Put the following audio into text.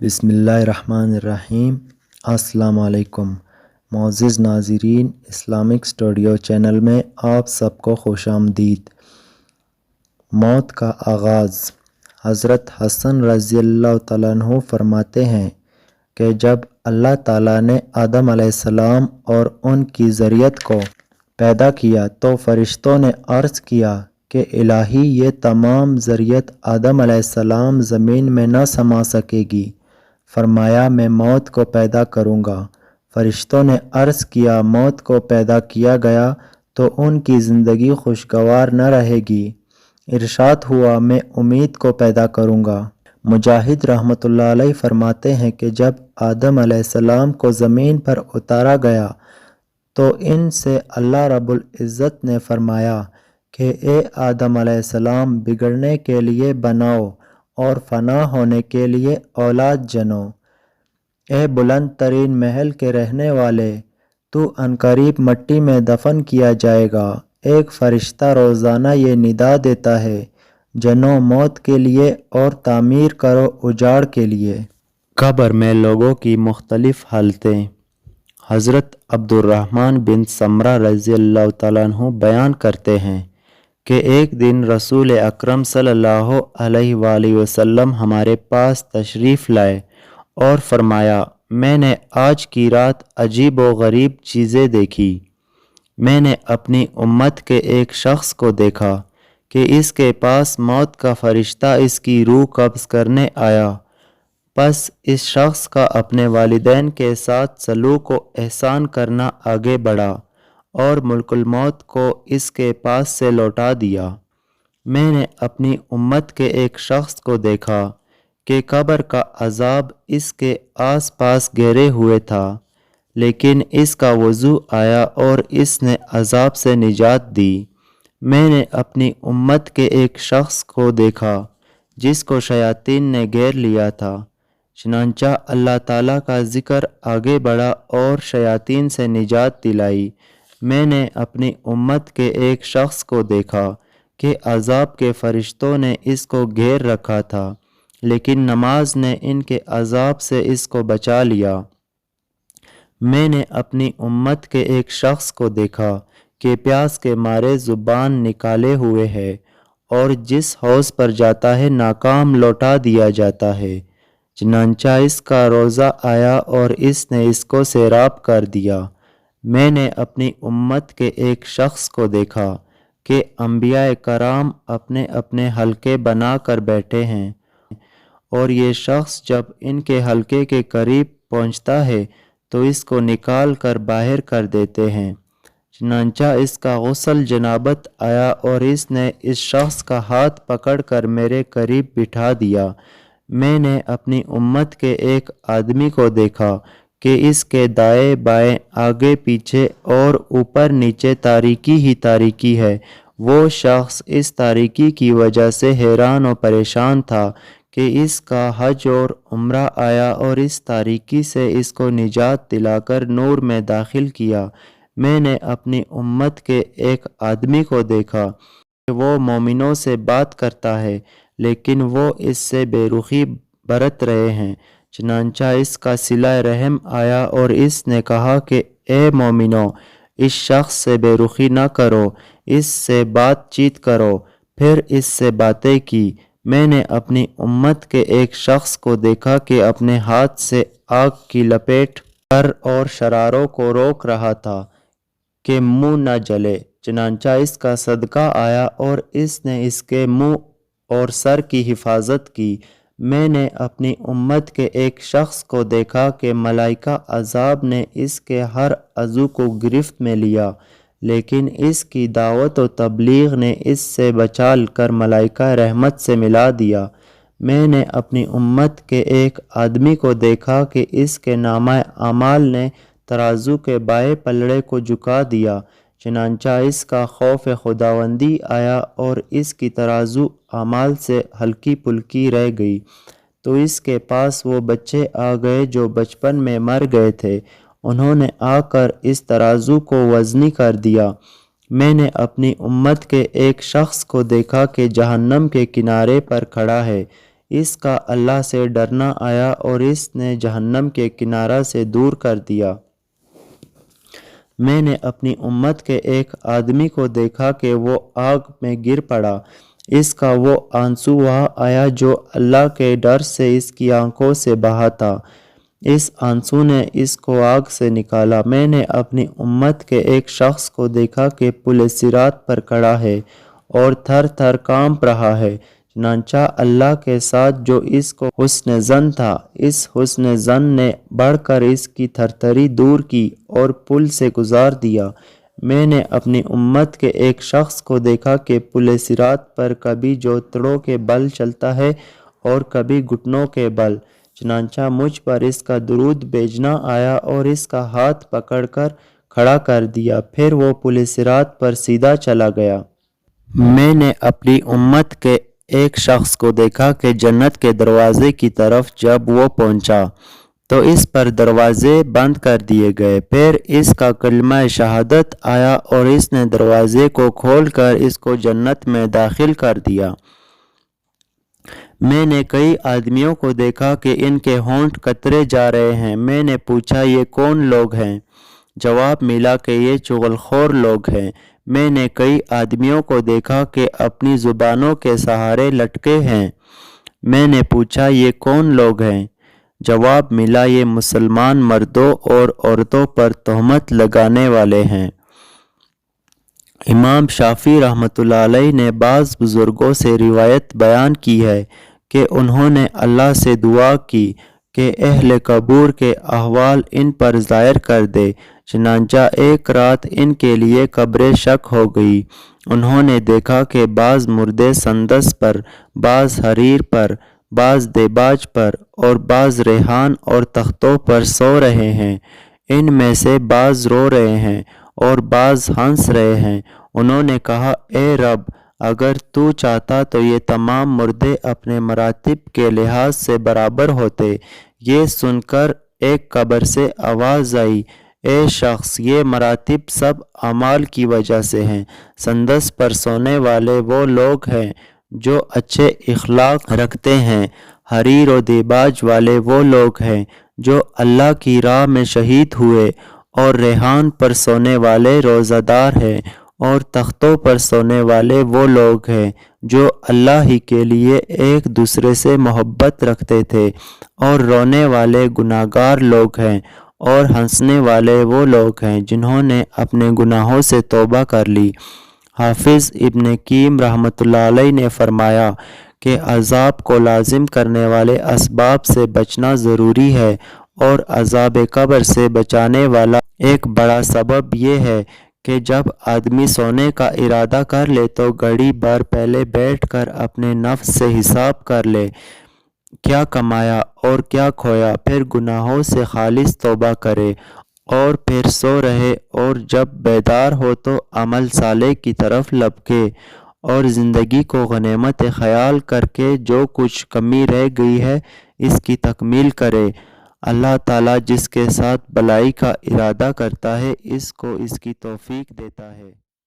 بسم اللہ الرحمن الرحیم۔ السلام علیکم معزز ناظرین، اسلامک اسٹوڈیو چینل میں آپ سب کو خوش آمدید۔ موت کا آغاز۔ حضرت حسن رضی اللہ تعالیٰ عنہ فرماتے ہیں کہ جب اللہ تعالیٰ نے آدم علیہ السلام اور ان کی ذریت کو پیدا کیا تو فرشتوں نے عرض کیا کہ الہی، یہ تمام ذریت آدم علیہ السلام زمین میں نہ سما سکے گی۔ فرمایا، میں موت کو پیدا کروں گا۔ فرشتوں نے عرض کیا، موت کو پیدا کیا گیا تو ان کی زندگی خوشگوار نہ رہے گی۔ ارشاد ہوا، میں امید کو پیدا کروں گا۔ مجاہد رحمۃ اللہ علیہ فرماتے ہیں کہ جب آدم علیہ السلام کو زمین پر اتارا گیا تو ان سے اللہ رب العزت نے فرمایا کہ اے آدم علیہ السلام، بگڑنے کے لیے بناؤ اور فنا ہونے کے لیے اولاد جنو۔ اے بلند ترین محل کے رہنے والے، تو عنقریب مٹی میں دفن کیا جائے گا۔ ایک فرشتہ روزانہ یہ ندا دیتا ہے، جنو موت کے لیے اور تعمیر کرو اجاڑ کے لیے۔ قبر میں لوگوں کی مختلف حالتیں۔ حضرت عبد الرحمن بن سمرہ رضی اللہ تعالیٰ عنہ بیان کرتے ہیں کہ ایک دن رسول اکرم صلی اللہ علیہ وآلہ وسلم ہمارے پاس تشریف لائے اور فرمایا، میں نے آج کی رات عجیب و غریب چیزیں دیکھی۔ میں نے اپنی امت کے ایک شخص کو دیکھا کہ اس کے پاس موت کا فرشتہ اس کی روح قبض کرنے آیا۔ پس اس شخص کا اپنے والدین کے ساتھ سلوک و احسان کرنا آگے بڑھا اور ملک الموت کو اس کے پاس سے لوٹا دیا۔ میں نے اپنی امت کے ایک شخص کو دیکھا کہ قبر کا عذاب اس کے آس پاس گھیرے ہوئے تھا، لیکن اس کا وضو آیا اور اس نے عذاب سے نجات دی۔ میں نے اپنی امت کے ایک شخص کو دیکھا جس کو شیاطین نے گھیر لیا تھا، چنانچہ اللہ تعالیٰ کا ذکر آگے بڑھا اور شیاطین سے نجات دلائی۔ میں نے اپنی امت کے ایک شخص کو دیکھا کہ عذاب کے فرشتوں نے اس کو گھیر رکھا تھا، لیکن نماز نے ان کے عذاب سے اس کو بچا لیا۔ میں نے اپنی امت کے ایک شخص کو دیکھا کہ پیاس کے مارے زبان نکالے ہوئے ہے اور جس حوض پر جاتا ہے ناکام لوٹا دیا جاتا ہے، چنانچہ اس کا روزہ آیا اور اس نے اس کو سیراب کر دیا۔ میں نے اپنی امت کے ایک شخص کو دیکھا کہ انبیاء کرام اپنے اپنے حلقے بنا کر بیٹھے ہیں اور یہ شخص جب ان کے حلقے کے قریب پہنچتا ہے تو اس کو نکال کر باہر کر دیتے ہیں۔ چنانچہ اس کا غسل جنابت آیا اور اس نے اس شخص کا ہاتھ پکڑ کر میرے قریب بٹھا دیا۔ میں نے اپنی امت کے ایک آدمی کو دیکھا کہ اس کے دائیں بائیں آگے پیچھے اور اوپر نیچے تاریکی ہی تاریکی ہے۔ وہ شخص اس تاریکی کی وجہ سے حیران و پریشان تھا کہ اس کا حج اور عمرہ آیا اور اس تاریکی سے اس کو نجات دلا کر نور میں داخل کیا۔ میں نے اپنی امت کے ایک آدمی کو دیکھا کہ وہ مومنوں سے بات کرتا ہے، لیکن وہ اس سے بے رخی برت رہے ہیں۔ چنانچہ اس کا صلہ رحم آیا اور اس نے کہا کہ اے مومنو، اس شخص سے بے رخی نہ کرو، اس سے بات چیت کرو۔ پھر اس سے باتیں کی۔ میں نے اپنی امت کے ایک شخص کو دیکھا کہ اپنے ہاتھ سے آگ کی لپیٹ کر اور شراروں کو روک رہا تھا کہ منہ نہ جلے، چنانچہ اس کا صدقہ آیا اور اس نے اس کے منہ اور سر کی حفاظت کی۔ میں نے اپنی امت کے ایک شخص کو دیکھا کہ ملائکہ عذاب نے اس کے ہر عضو کو گرفت میں لیا، لیکن اس کی دعوت و تبلیغ نے اس سے بچا کر ملائکہ رحمت سے ملا دیا۔ میں نے اپنی امت کے ایک آدمی کو دیکھا کہ اس کے نامہ اعمال نے ترازو کے بائیں پلڑے کو جھکا دیا، چنانچہ اس کا خوف خداوندی آیا اور اس کی ترازو اعمال سے ہلکی پھلکی رہ گئی، تو اس کے پاس وہ بچے آ گئے جو بچپن میں مر گئے تھے۔ انہوں نے آ کر اس ترازو کو وزنی کر دیا۔ میں نے اپنی امت کے ایک شخص کو دیکھا کہ جہنم کے کنارے پر کھڑا ہے۔ اس کا اللہ سے ڈرنا آیا اور اس نے جہنم کے کنارہ سے دور کر دیا۔ میں نے اپنی امت کے ایک آدمی کو دیکھا کہ وہ آگ میں گر پڑا۔ اس کا وہ آنسو وہاں آیا جو اللہ کے ڈر سے اس کی آنکھوں سے بہا تھا۔ اس آنسو نے اس کو آگ سے نکالا۔ میں نے اپنی امت کے ایک شخص کو دیکھا کہ پل صراط پر کھڑا ہے اور تھر تھر کانپ رہا ہے، چنانچہ اللہ کے ساتھ جو اس کو حسن ظن تھا، اس حسن ظن نے بڑھ کر اس کی تھرتھری دور کی اور پل سے گزار دیا۔ میں نے اپنی امت کے ایک شخص کو دیکھا کہ پل صراط پر کبھی جوتڑوں کے بل چلتا ہے اور کبھی گھٹنوں کے بل، چنانچہ مجھ پر اس کا درود بھیجنا آیا اور اس کا ہاتھ پکڑ کر کھڑا کر دیا، پھر وہ پل صراط پر سیدھا چلا گیا۔ میں نے اپنی امت کے ایک شخص کو دیکھا کہ جنت کے دروازے کی طرف جب وہ پہنچا تو اس پر دروازے بند کر دیے گئے، پھر اس کا کلمہ شہادت آیا اور اس نے دروازے کو کھول کر اس کو جنت میں داخل کر دیا۔ میں نے کئی آدمیوں کو دیکھا کہ ان کے ہونٹ قطرے جا رہے ہیں۔ میں نے پوچھا یہ کون لوگ ہیں؟ جواب ملا کہ یہ چغل خور لوگ ہیں۔ میں نے کئی آدمیوں کو دیکھا کہ اپنی زبانوں کے سہارے لٹکے ہیں۔ میں نے پوچھا یہ کون لوگ ہیں؟ جواب ملا یہ مسلمان مردوں اور عورتوں پر تہمت لگانے والے ہیں۔ امام شافعی رحمۃ اللہ علیہ نے بعض بزرگوں سے روایت بیان کی ہے کہ انہوں نے اللہ سے دعا کی کہ اہل قبور کے احوال ان پر ظاہر کر دے، چنانچہ ایک رات ان کے لیے قبریں شق ہو گئی۔ انہوں نے دیکھا کہ بعض مردے سندس پر، بعض حریر پر، بعض دیباج پر اور بعض ریحان اور تختوں پر سو رہے ہیں۔ ان میں سے بعض رو رہے ہیں اور بعض ہنس رہے ہیں۔ انہوں نے کہا اے رب، اگر تو چاہتا تو یہ تمام مردے اپنے مراتب کے لحاظ سے برابر ہوتے۔ یہ سن کر ایک قبر سے آواز آئی، اے شخص، یہ مراتب سب اعمال کی وجہ سے ہیں۔ سندس پر سونے والے وہ لوگ ہیں جو اچھے اخلاق رکھتے ہیں، حریر و دیباج والے وہ لوگ ہیں جو اللہ کی راہ میں شہید ہوئے، اور ریحان پر سونے والے روزہ دار ہیں، اور تختوں پر سونے والے وہ لوگ ہیں جو اللہ ہی کے لیے ایک دوسرے سے محبت رکھتے تھے، اور رونے والے گناہگار لوگ ہیں، اور ہنسنے والے وہ لوگ ہیں جنہوں نے اپنے گناہوں سے توبہ کر لی۔ حافظ ابن قیم رحمۃ اللہ علیہ نے فرمایا کہ عذاب کو لازم کرنے والے اسباب سے بچنا ضروری ہے، اور عذاب قبر سے بچانے والا ایک بڑا سبب یہ ہے کہ جب آدمی سونے کا ارادہ کر لے تو گھڑی بھر پہلے بیٹھ کر اپنے نفس سے حساب کر لے، کیا کمایا اور کیا کھویا، پھر گناہوں سے خالص توبہ کرے، اور پھر سو رہے، اور جب بیدار ہو تو عمل صالح کی طرف لپکے، اور زندگی کو غنیمت خیال کر کے جو کچھ کمی رہ گئی ہے اس کی تکمیل کرے۔ اللہ تعالیٰ جس کے ساتھ بلائی کا ارادہ کرتا ہے اس کو اس کی توفیق دیتا ہے۔